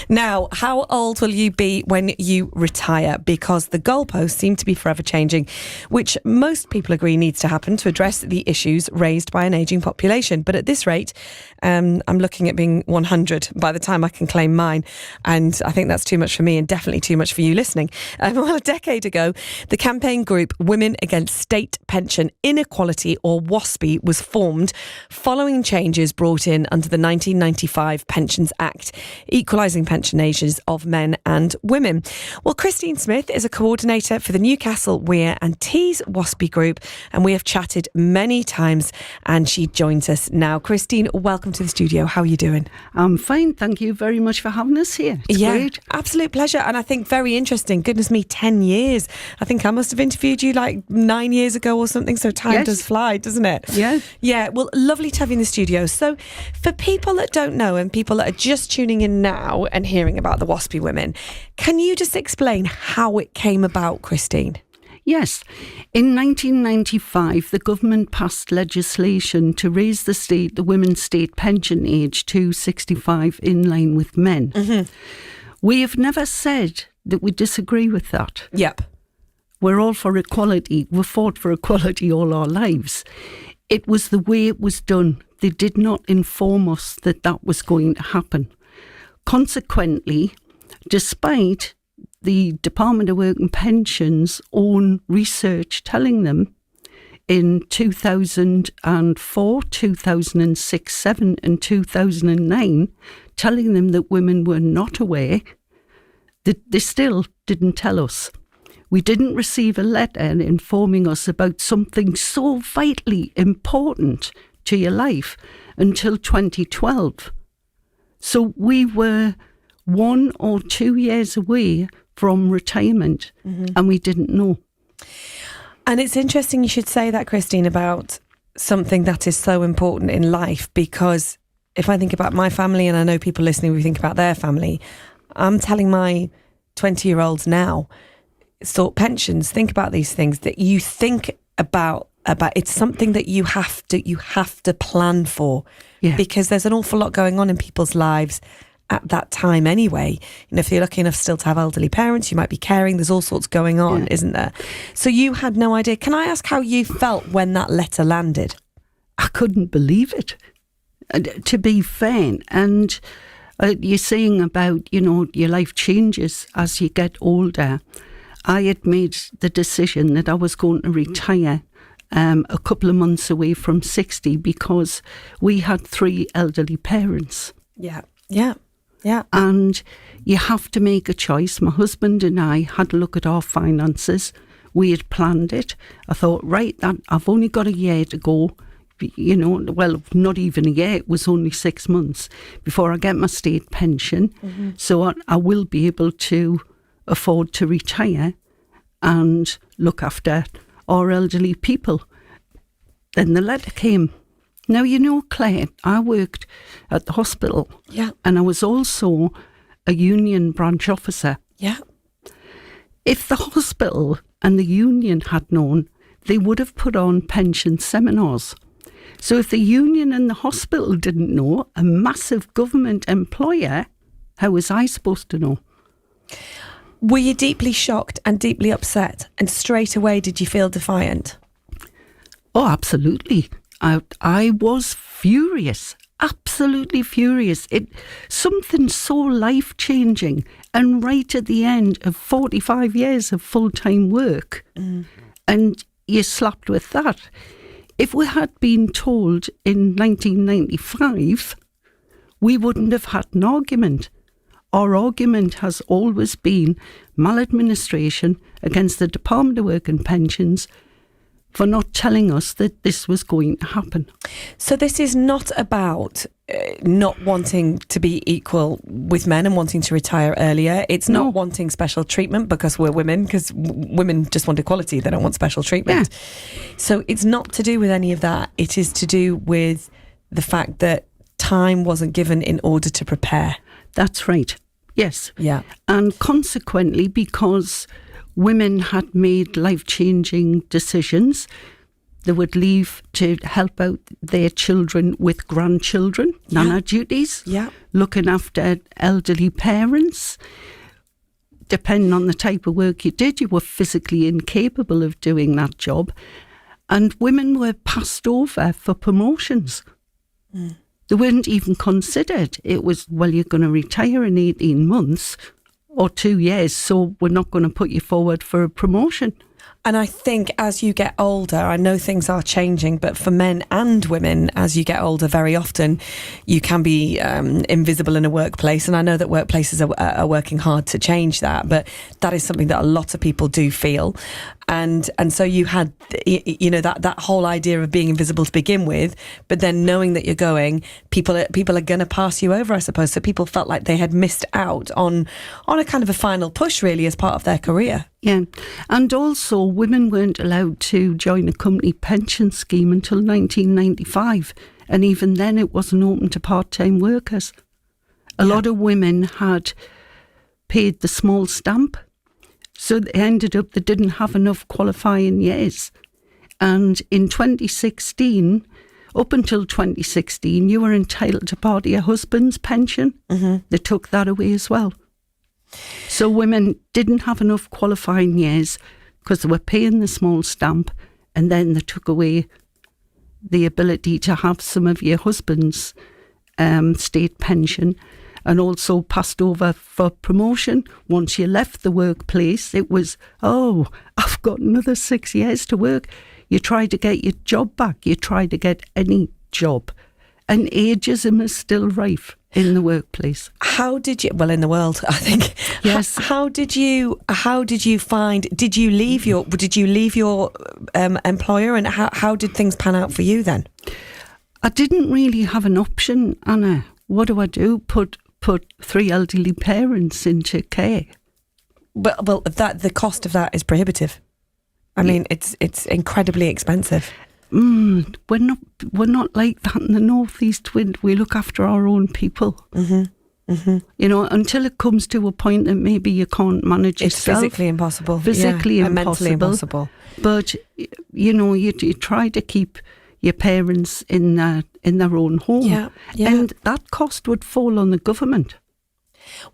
Now, how old will you be when you retire? Because the goalposts seem to be forever changing, which most people agree needs to happen to address the issues raised by an ageing population. But at this rate, I'm looking at being 100 by the time I can claim mine. And I think that's too much for me and definitely too much for you listening. Well, a decade ago, the campaign group Women Against State Pension Inequality, or WASPI, was formed following changes brought in under the 1995 Pensions Act, equalising pension ages of men and women. Well, Christine Smith is a coordinator for the Newcastle, Weir and Tees WASPI group, and we have chatted many times, and she joins us now. Christine, welcome to the studio. How are you doing? I'm fine. Thank you very much for having us here. It's great. Absolute pleasure. And I think very interesting. Goodness me, 10 years. I think I must have interviewed you like 9 years ago or something. So time does fly, doesn't it? Yeah. Yeah. Well, lovely to have you in the studio. So for people that don't know and people that are just tuning in now and hearing about the WASPI women, can you just explain how it came about, Christine? Yes. In 1995, the government passed legislation to raise the women's state pension age to 65 in line with men. Mm-hmm. We have never said that we disagree with that. Yep. We're all for equality. We've fought for equality all our lives. It was the way it was done. They did not inform us that that was going to happen. Consequently, despite the Department of Work and Pensions' own research telling them in 2004, 2006, 2007 and 2009, telling them that women were not aware, that they still didn't tell us. We didn't receive a letter informing us about something so vitally important to your life until 2012. So we were 1 or 2 years away from retirement, and we didn't know. And it's interesting you should say that, Christine, about something that is so important in life, because if I think about my family, and I know people listening will think about their family, I'm telling my 20-year-olds now, sort pensions, think about these things that you think about it's something that you have to plan for, because there's an awful lot going on in people's lives at that time anyway. You know, if you're lucky enough still to have elderly parents, you might be caring, there's all sorts going on, isn't there? So you had no idea. Can I ask how you felt when that letter landed? I couldn't believe it, to be fair. And you're saying about, your life changes as you get older. I had made the decision that I was going to retire a couple of months away from 60 because we had 3 elderly parents. Yeah. And you have to make a choice. My husband and I had a look at our finances. We had planned it. I thought, right, I've only got a year to go. Well, not even a year. It was only 6 months before I get my state pension. Mm-hmm. So I will be able to afford to retire and look after our elderly people. Then the letter came. Now, Claire, I worked at the hospital. Yeah. And I was also a union branch officer. Yeah. If the hospital and the union had known, they would have put on pension seminars. So if the union and the hospital didn't know, a massive government employer, how was I supposed to know? Were you deeply shocked and deeply upset? And straight away, did you feel defiant? Oh, absolutely. I was furious, absolutely furious. Something so life-changing, and right at the end of 45 years of full-time work, and you're slapped with that. If we had been told in 1995, we wouldn't have had an argument. Our argument has always been maladministration against the Department of Work and Pensions for not telling us that this was going to happen. So this is not about not wanting to be equal with men and wanting to retire earlier. It's not wanting special treatment because we're women, because women just want equality. They don't want special treatment. Yeah. So it's not to do with any of that. It is to do with the fact that time wasn't given in order to prepare. That's right. Yes. Yeah. And consequently, because women had made life-changing decisions, They would leave to help out their children with grandchildren, nana duties, looking after elderly parents. Depending on the type of work you did, you were physically incapable of doing that job. And women were passed over for promotions. They weren't even considered. It was, well, you're going to retire in 18 months or 2 years, so we're not going to put you forward for a promotion. And I think as you get older, I know things are changing, but for men and women, as you get older, very often you can be invisible in a workplace. And I know that workplaces are working hard to change that, but that is something that a lot of people do feel. And so you had, that whole idea of being invisible to begin with, but then knowing that you're going, people are going to pass you over, I suppose. So people felt like they had missed out on a kind of a final push, really, as part of their career. Yeah, and also women weren't allowed to join a company pension scheme until 1995, and even then it wasn't open to part-time workers. A lot of women had paid the small stamp, so they ended up they didn't have enough qualifying years. And in 2016, up until 2016, you were entitled to part of your husband's pension. They took that away as well. So women didn't have enough qualifying years because they were paying the small stamp, and then they took away the ability to have some of your husband's state pension, and also passed over for promotion. Once you left the workplace, it was, oh, I've got another 6 years to work. You try to get your job back. You try to get any job. And ageism is still rife in the workplace. How did you, well, in the world, I think. Yes. How did you find, did you leave your employer, and how did things pan out for you then? I didn't really have an option, Anna. What do? Put 3 elderly parents into care. Well, the cost of that is prohibitive. I mean, it's incredibly expensive. We're not like that in the northeast. We look after our own people. Until it comes to a point that maybe you can't manage yourself. It's physically impossible. Physically and impossible. mentally impossible. But you try to keep your parents in their own home, and that cost would fall on the government.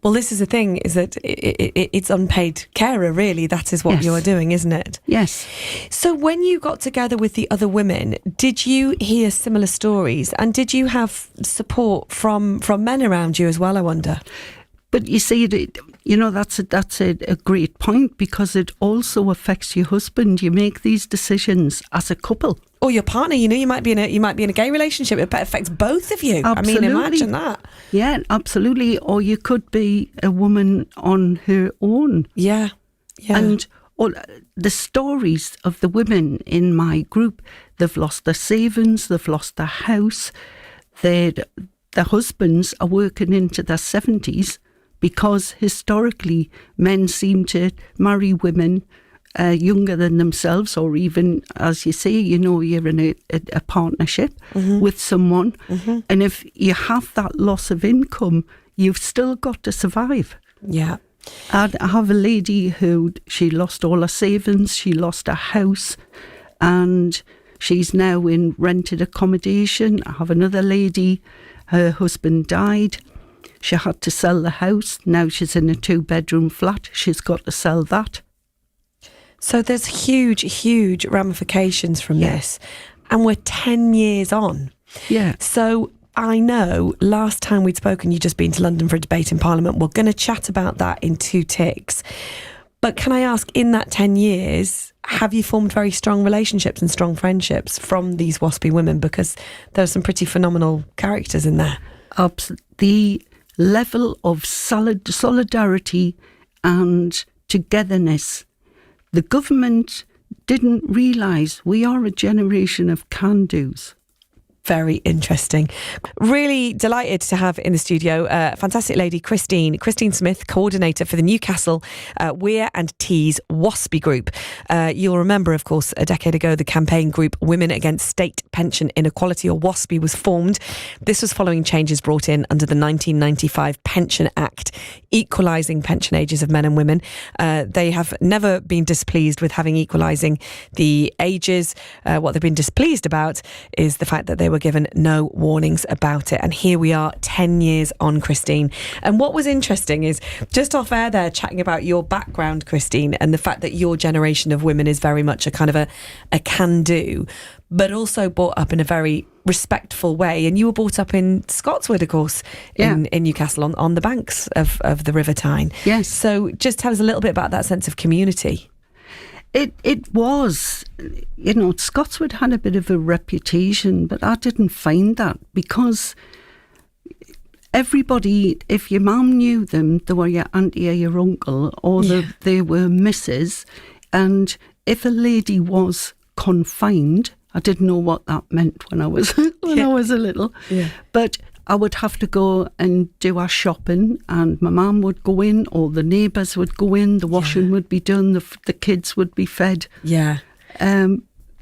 Well, this is the thing, is that it's unpaid carer, really. That is what you are doing, isn't it? Yes. So when you got together with the other women, did you hear similar stories? And did you have support from men around you as well, I wonder? But you see, that's a great point, because it also affects your husband. You make these decisions as a couple. Or your partner, you might be in a gay relationship. It affects both of you. Absolutely. I mean, imagine that. Yeah, absolutely. Or you could be a woman on her own. Yeah. And all the stories of the women in my group, they've lost their savings, they've lost their house, their husbands are working into their 70s, because historically men seem to marry women younger than themselves, or even, as you say, you're in a partnership with someone. And if you have that loss of income, you've still got to survive. Yeah. I have a lady who, she lost all her savings, she lost her house, and she's now in rented accommodation. I have another lady, her husband died. She had to sell the house. Now she's in a 2-bedroom flat. She's got to sell that. So there's huge ramifications from this. And we're 10 years on. Yeah. So I know last time we'd spoken, you'd just been to London for a debate in Parliament. We're going to chat about that in 2 ticks. But can I ask, in that 10 years, have you formed very strong relationships and strong friendships from these WASPI women? Because there are some pretty phenomenal characters in there. The level of solidarity and togetherness. The government didn't realise we are a generation of can-dos. Very interesting. Really delighted to have in the studio a fantastic lady, Christine Smith, coordinator for the Newcastle Weir and Tees WASPI group. You'll remember, of course, a decade ago, the campaign group Women Against State Pension Inequality, or WASPI, was formed. This was following changes brought in under the 1995 Pension Act, equalising pension ages of men and women. They have never been displeased with having equalising the ages. What they've been displeased about is the fact that they were given no warnings about it. And here we are 10 years on, Christine. And what was interesting is just off air there chatting about your background, Christine, and the fact that your generation of women is very much a kind of a can-do, but also brought up in a very respectful way. And you were brought up in Scotswood, of course, in Newcastle on the banks of the River Tyne. Yes. So just tell us a little bit about that sense of community. It was, Scotswood had a bit of a reputation, but I didn't find that, because everybody, if your mum knew them, they were your auntie or your uncle, or they were missus. And if a lady was confined, I didn't know what that meant when I was I was a little, but I would have to go and do our shopping, and my mum would go in, or the neighbours would go in, the washing would be done, the kids would be fed. Yeah.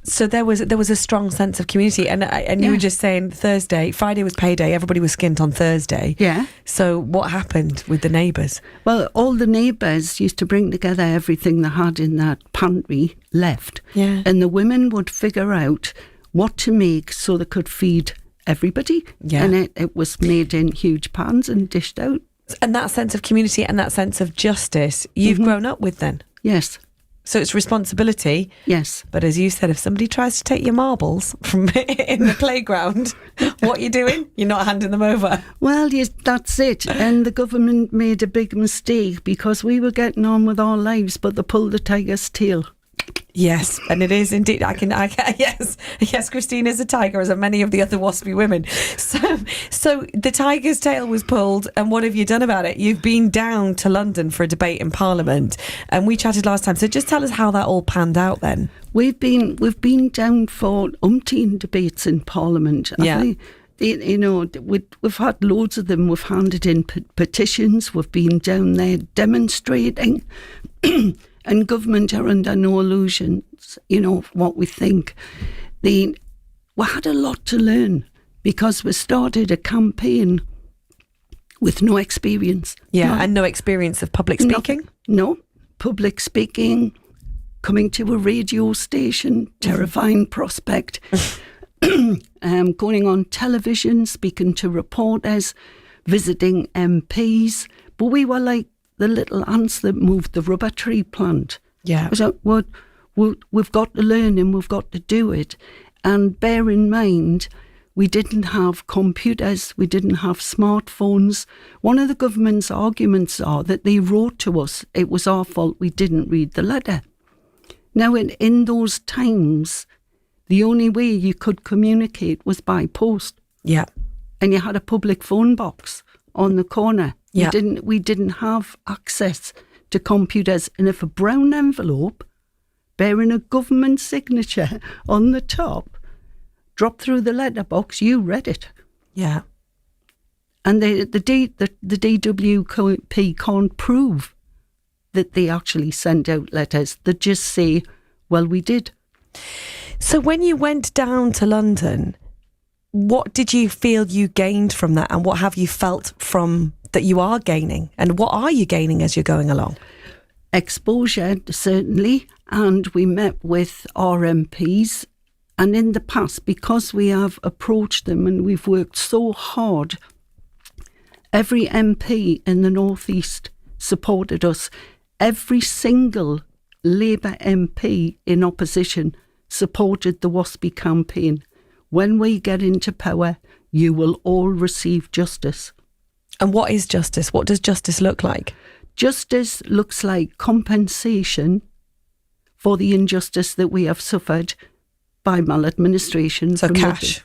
So there was a strong sense of community, and you were just saying Friday was payday, everybody was skint on Thursday. Yeah. So what happened with the neighbours? Well, all the neighbours used to bring together everything they had in that pantry left. Yeah. And the women would figure out what to make so they could feed everybody. Yeah. And it was made in huge pans and dished out. And that sense of community and that sense of justice you've grown up with then? Yes. So it's responsibility. Yes. But as you said, if somebody tries to take your marbles from in the playground, what are you doing? You're not handing them over. Well, yes, that's it. And the government made a big mistake, because we were getting on with our lives, but they pulled the tiger's tail. Yes, and it is indeed. Yes, Christine is a tiger, as are many of the other WASPI women. So the tiger's tail was pulled, and what have you done about it? You've been down to London for a debate in Parliament, and we chatted last time. So just tell us how that all panned out then. We've been down for umpteen debates in Parliament. Yeah. We've had loads of them. We've handed in petitions. We've been down there demonstrating. And government are under no illusions, what we think. We had a lot to learn, because we started a campaign with no experience. Yeah, and no experience of public speaking? No, public speaking, coming to a radio station, terrifying prospect. Going on television, speaking to reporters, visiting MPs. But we were like the little ants that moved the rubber tree plant. Yeah. So we've got to learn, and we've got to do it. And bear in mind, we didn't have computers, we didn't have smartphones. One of the government's arguments are that they wrote to us, it was our fault we didn't read the letter. Now, in those times, the only way you could communicate was by post. Yeah. And you had a public phone box on the corner. Yeah. We didn't have access to computers. And if a brown envelope bearing a government signature on the top dropped through the letterbox, you read it. Yeah. And the DWP can't prove that they actually sent out letters. They just say, well, we did. So when you went down to London, what did you feel you gained from that, and what have you felt from that you are gaining, and what are you gaining as you're going along? Exposure, certainly, and we met with our MPs, and in the past, because we have approached them and we've worked so hard, every MP in the North East supported us. Every single Labour MP in opposition supported the WASPI campaign. When we get into power, you will all receive justice. And what is justice? What does justice look like? Justice looks like compensation for the injustice that we have suffered by maladministration. So cash.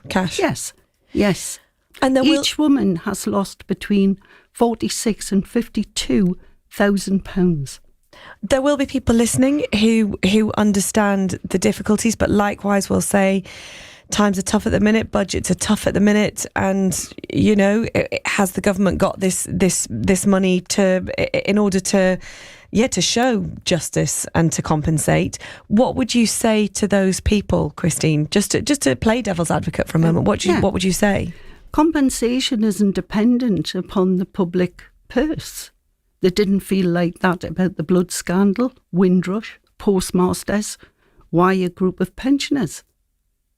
Yes. And each woman has lost between £46,000 and £52,000. There will be people listening who understand the difficulties, but likewise will say times are tough at the minute, budgets are tough at the minute, and has the government got this money in order to show justice and to compensate? What would you say to those people, Christine? Just to play devil's advocate for a moment, what would you say? Compensation isn't dependent upon the public purse. They didn't feel like that about the blood scandal, Windrush, postmasters. Why a group of pensioners?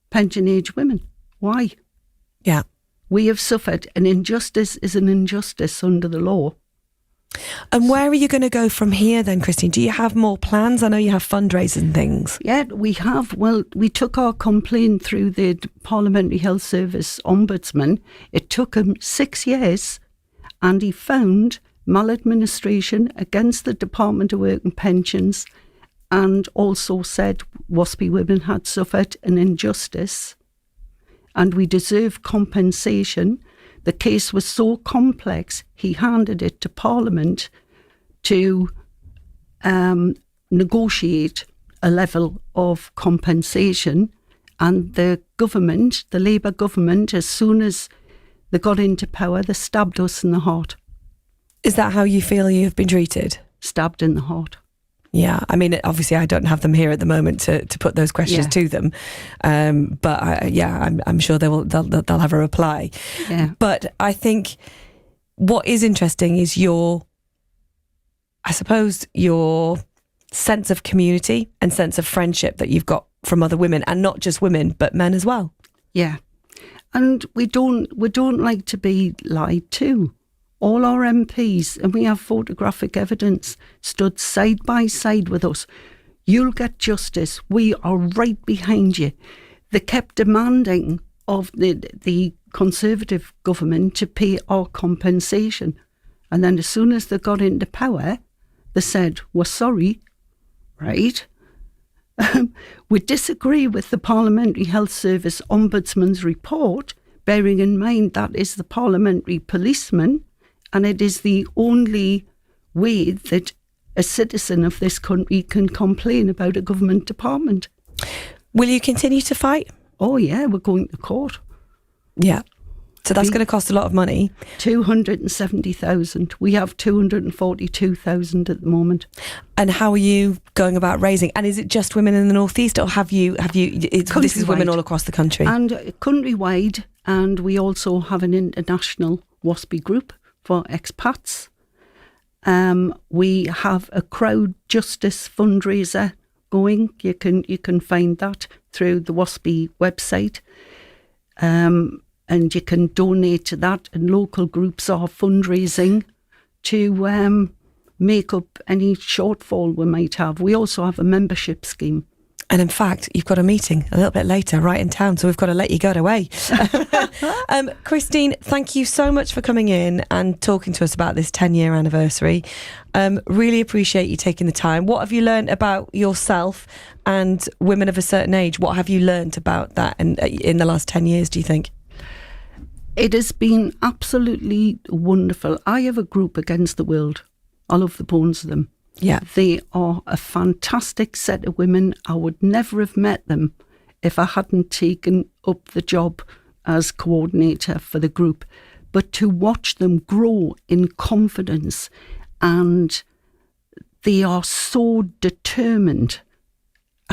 Pension age women. Why? Yeah. We have suffered. An injustice is an injustice under the law. And where are you going to go from here then, Christine? Do you have more plans? I know you have fundraisers and things. Yeah, we have. Well, we took our complaint through the Parliamentary Health Service Ombudsman. It took him 6 years, and he found maladministration against the Department of Work and Pensions, and also said WASPI women had suffered an injustice and we deserve compensation. The case was so complex, he handed it to Parliament to negotiate a level of compensation, and the government, the Labour government, as soon as they got into power, they stabbed us in the heart. Is that how you feel you've been treated? Stabbed in the heart. Yeah, I mean, obviously I don't have them here at the moment to put those questions to them, but I'm sure they'll have a reply. Yeah. But I think what is interesting is your sense of community and sense of friendship that you've got from other women, and not just women but men as well. Yeah, and we don't like to be lied to. All our MPs, and we have photographic evidence, stood side by side with us. You'll get justice. We are right behind you. They kept demanding of the Conservative government to pay our compensation. And then as soon as they got into power, they said, we're sorry, right? We disagree with the Parliamentary Health Service Ombudsman's report, bearing in mind that is the parliamentary policeman, and it is the only way that a citizen of this country can complain about a government department. Will you continue to fight? Oh yeah, we're going to court. Yeah. So that's going to cost a lot of money. 270,000. We have 242,000 at the moment. And how are you going about raising? And is it just women in the North East, or have you? This is women all across the country and countrywide. And we also have an international WASPI group for expats. We have a crowd justice fundraiser going. You can find that through the WASPI website. And you can donate to that, and local groups are fundraising to make up any shortfall we might have. We also have a membership scheme. And in fact, you've got a meeting a little bit later right in town, so we've got to let you go away. Christine, thank you so much for coming in and talking to us about this 10-year anniversary. Really appreciate you taking the time. What have you learned about yourself and women of a certain age? What have you learned about that in the last 10 years, do you think? It has been absolutely wonderful. I have a group against the world. I love the bones of them. Yeah. They are a fantastic set of women. I would never have met them if I hadn't taken up the job as coordinator for the group. But to watch them grow in confidence, and they are so determined,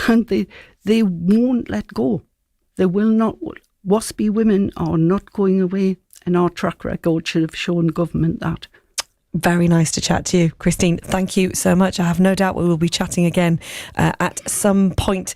and they won't let go. They will not. WASPI women are not going away, and our track record should have shown government that. Very nice to chat to you, Christine. Thank you so much. I have no doubt we will be chatting again at some point.